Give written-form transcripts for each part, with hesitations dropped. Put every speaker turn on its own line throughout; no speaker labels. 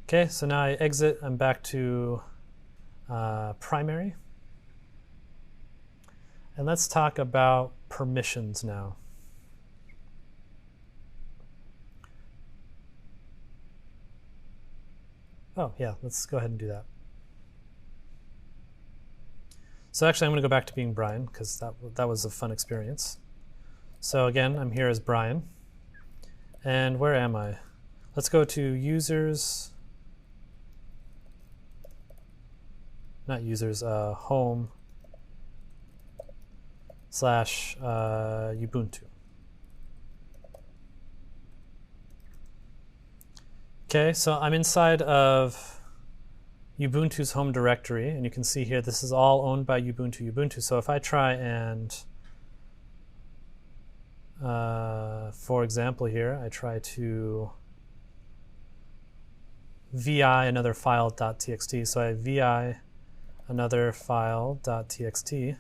Okay, so now I exit, I'm back to primary. And let's talk about permissions now. Oh yeah, let's go ahead and do that. So actually I'm going to go back to being Brian because that was a fun experience. So again, I'm here as Brian. And where am I? Let's go to users, not users, home / Ubuntu. Okay, so I'm inside of Ubuntu's home directory, and you can see here this is all owned by Ubuntu. So if I try and, for example here, I try to vi another file.txt. So I vi another file.txt.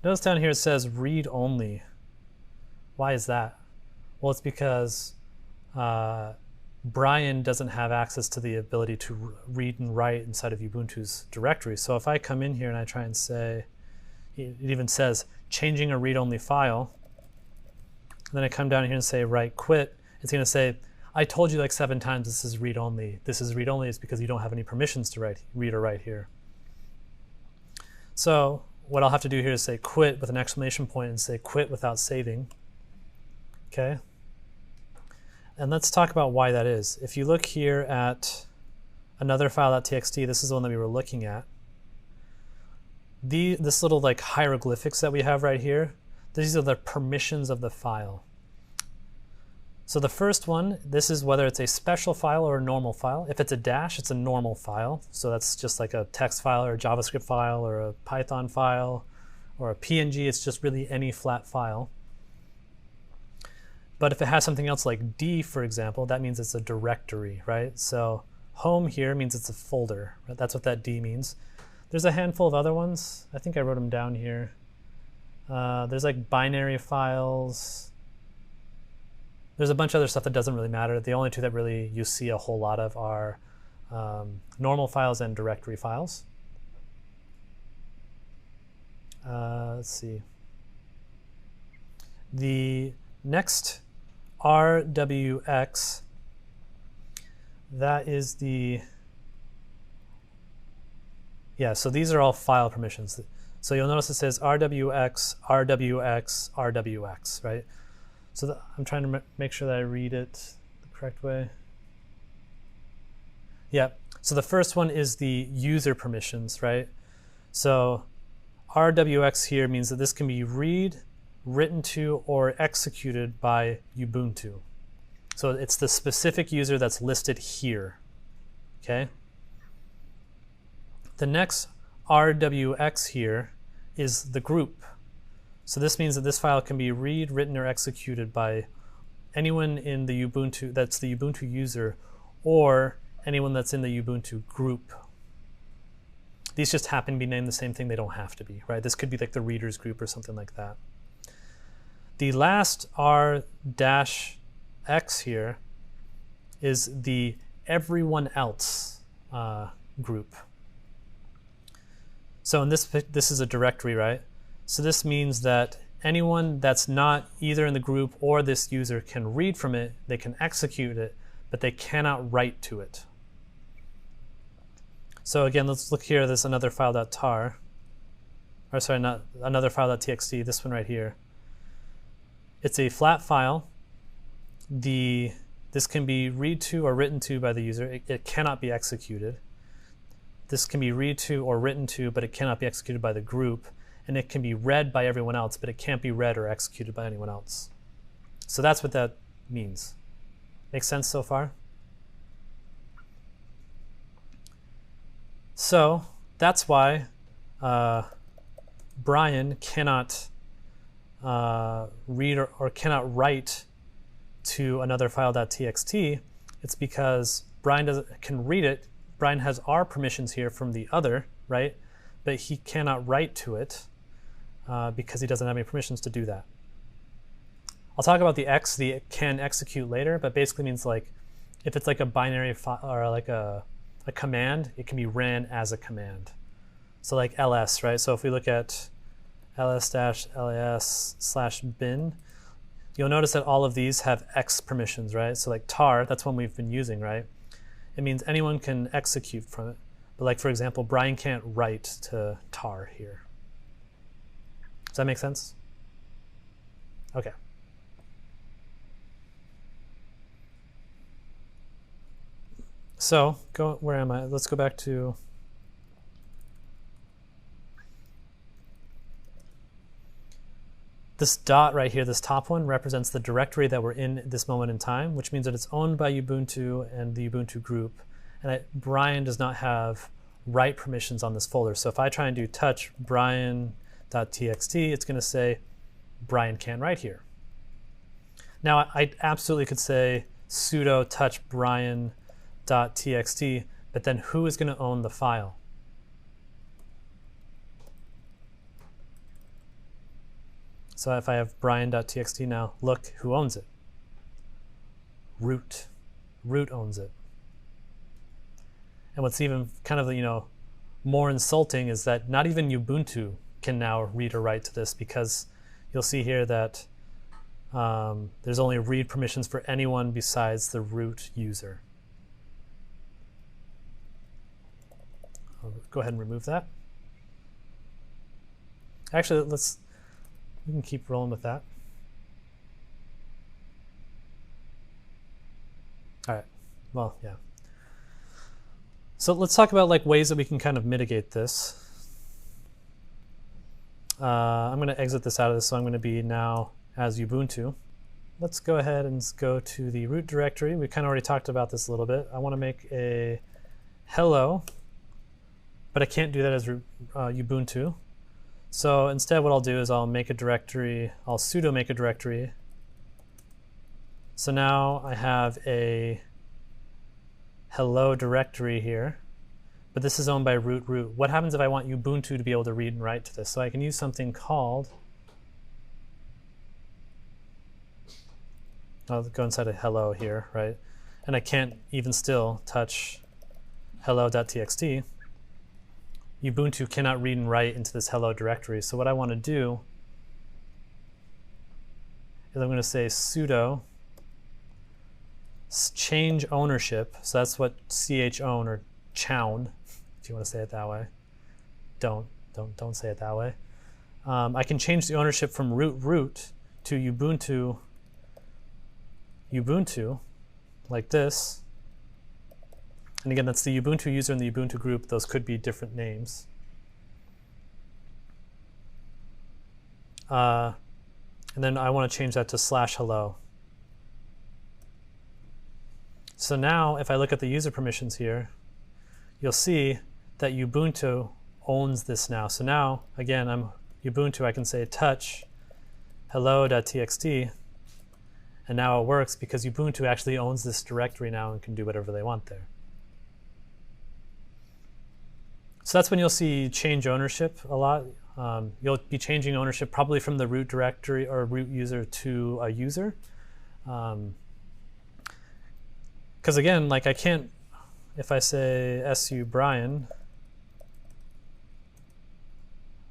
Notice down here it says read only. Why is that? Well, it's because Brian doesn't have access to the ability to read and write inside of Ubuntu's directory. So if I come in here and I try and say, it even says changing a read-only file, and then I come down here and say write quit, it's going to say, I told you like 7 times this is read-only. This is read-only is because you don't have any permissions to read or write here. So what I'll have to do here is say quit with an exclamation point and say quit without saving. Okay. And let's talk about why that is. If you look here at another file.txt, this is the one that we were looking at. This little like hieroglyphics that we have right here, these are the permissions of the file. So the first one, this is whether it's a special file or a normal file. If it's a dash, it's a normal file. So that's just like a text file or a JavaScript file or a Python file or a PNG. It's just really any flat file. But if it has something else like D, for example, that means it's a directory, right? So home here means it's a folder, right? That's what that D means. There's a handful of other ones. I think I wrote them down here. There's like binary files. There's a bunch of other stuff that doesn't really matter. The only two that really you see a whole lot of are normal files and directory files. Let's see. The next RWX, that is the, yeah, so these are all file permissions. So you'll notice it says RWX, RWX, RWX, right? So I'm trying to make sure that I read it the correct way. Yeah, so the first one is the user permissions, right? So RWX here means that this can be read, written to, or executed by Ubuntu. So it's the specific user that's listed here, okay? The next RWX here is the group. So this means that this file can be read, written, or executed by anyone in the Ubuntu, that's the Ubuntu user, or anyone that's in the Ubuntu group. These just happen to be named the same thing. They don't have to be, right? This could be like the readers group or something like that. The last R-X here is the everyone else group. So in this is a directory, right? So this means that anyone that's not either in the group or this user can read from it, they can execute it, but they cannot write to it. So again, let's look here, there's another file.tar, or sorry, not another file.txt, this one right here. It's a flat file. This can be read to or written to by the user. It cannot be executed. This can be read to or written to, but it cannot be executed by the group. And it can be read by everyone else, but it can't be read or executed by anyone else. So that's what that means. Make sense so far? So that's why Brian cannot read or cannot write to another file.txt. It's because Brian can read it. Brian has our permissions here from the other, right? But he cannot write to it because he doesn't have any permissions to do that. I'll talk about the X, the can execute later, but basically means like if it's like a binary file or like a command, it can be ran as a command. So like ls, right? So if we look at ls-las/bin, you'll notice that all of these have X permissions, right? So like tar, that's one we've been using, right? It means anyone can execute from it. But like, for example, Brian can't write to tar here. Does that make sense? Okay. So where am I? Let's go back to this dot right here. This top one represents the directory that we're in this moment in time, which means that it's owned by Ubuntu and the Ubuntu group. And Brian does not have write permissions on this folder. So if I try and do touch brian.txt, it's going to say Brian can't write here. Now I absolutely could say sudo touch brian.txt, but then who is going to own the file? So if I have brian.txt now, look who owns it. Root. Root owns it. And what's even kind of, more insulting is that not even Ubuntu can now read or write to this, because you'll see here that there's only read permissions for anyone besides the root user. I'll go ahead and remove that. Actually, we can keep rolling with that. All right, well, yeah. So let's talk about like ways that we can kind of mitigate this. I'm going to exit this out of this, so I'm going to be now as Ubuntu. Let's go ahead and go to the root directory. We kind of already talked about this a little bit. I want to make a hello, but I can't do that as Ubuntu. So instead what I'll do is I'll make a directory, I'll sudo make a directory. So now I have a hello directory here, but this is owned by root. What happens if I want Ubuntu to be able to read and write to this? So I can use something called, I'll go inside of hello here, right? And I can't even still touch hello.txt. Ubuntu cannot read and write into this hello directory. So what I want to do is I'm going to say sudo change ownership. So that's what chown, or chown, if you want to say it that way. Don't say it that way. I can change the ownership from root to Ubuntu like this. And again, that's the Ubuntu user and the Ubuntu group. Those could be different names. And then I want to change that to /hello. So now if I look at the user permissions here, you'll see that Ubuntu owns this now. So now, again, I'm Ubuntu, I can say touch hello.txt, and now it works because Ubuntu actually owns this directory now and can do whatever they want there. So that's when you'll see change ownership a lot. You'll be changing ownership probably from the root directory or root user to a user. Because again, like I can't, if I say su Brian,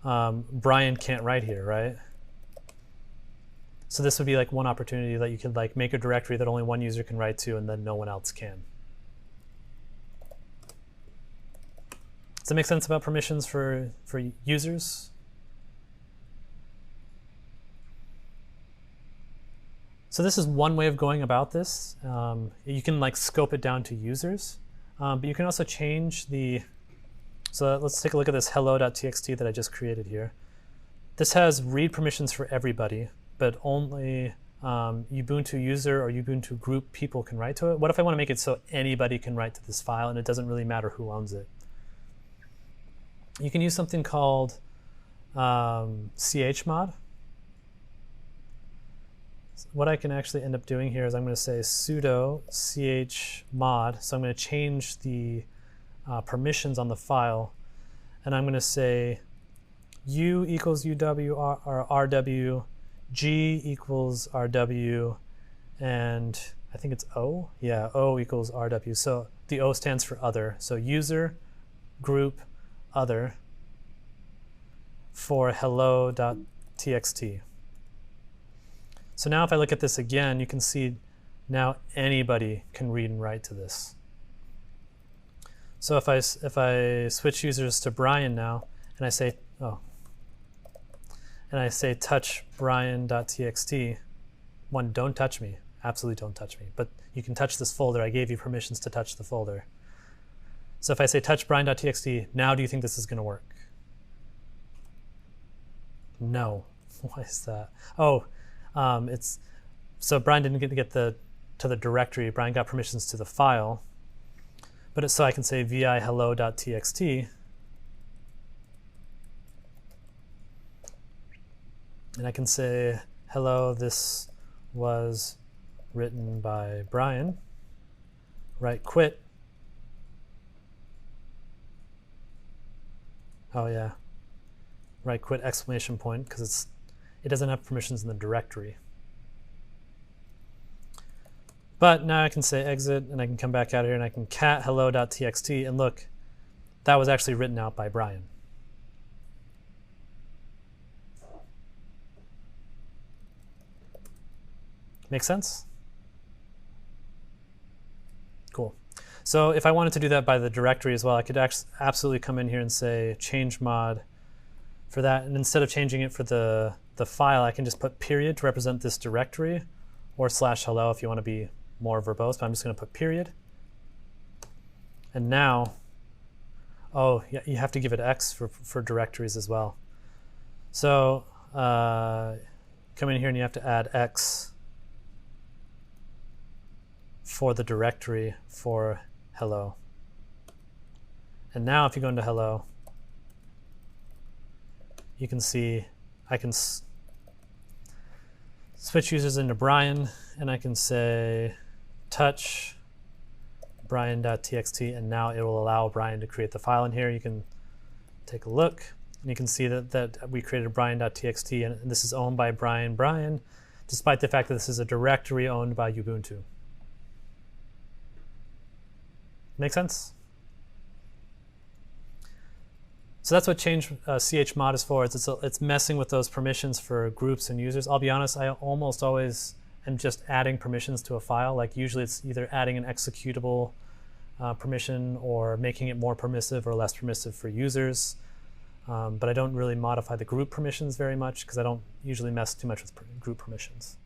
Brian can't write here, right? So this would be like one opportunity that you could like make a directory that only one user can write to and then no one else can. Does that make sense about permissions for users? So this is one way of going about this. You can like scope it down to users, but you can also change the, so let's take a look at this hello.txt that I just created here. This has read permissions for everybody, but only Ubuntu user or Ubuntu group people can write to it. What if I want to make it so anybody can write to this file and it doesn't really matter who owns it? You can use something called chmod. What I can actually end up doing here is I'm going to say sudo chmod. So I'm going to change the permissions on the file, and I'm going to say u equals uw or rw, g equals rw, and I think it's O. Yeah, O equals RW. So the O stands for other. So user, group, other for hello.txt. So now if I look at this again, you can see now anybody can read and write to this. So if I switch users to Brian now, and I say, touch Brian.txt, one, don't touch me. Absolutely don't touch me. But you can touch this folder. I gave you permissions to touch the folder. So if I say touch Brian.txt, now do you think this is going to work? No. Why is that? Oh, so Brian didn't get to the directory. Brian got permissions to the file. But so I can say vi hello.txt, and I can say hello, this was written by Brian. Write quit. Oh yeah. Write quit exclamation point, because it doesn't have permissions in the directory. But now I can say exit, and I can come back out here, and I can cat hello.txt, and look, that was actually written out by Brian. Make sense? Cool. So if I wanted to do that by the directory as well, I could absolutely come in here and say change mod for that, and instead of changing it for the file, I can just put period to represent this directory, or /hello if you want to be more verbose, but I'm just going to put period. And now, oh, yeah, you have to give it X for directories as well. So come in here and you have to add X for the directory for hello. And now if you go into hello, you can see I can switch users into Brian, and I can say touch Brian.txt, and now it will allow Brian to create the file in here. You can take a look, and you can see that we created Brian.txt, and this is owned by Brian, despite the fact that this is a directory owned by Ubuntu. Make sense? So that's what change chmod is for. It's messing with those permissions for groups and users. I'll be honest, I almost always am just adding permissions to a file. Like usually it's either adding an executable permission or making it more permissive or less permissive for users. But I don't really modify the group permissions very much because I don't usually mess too much with group permissions.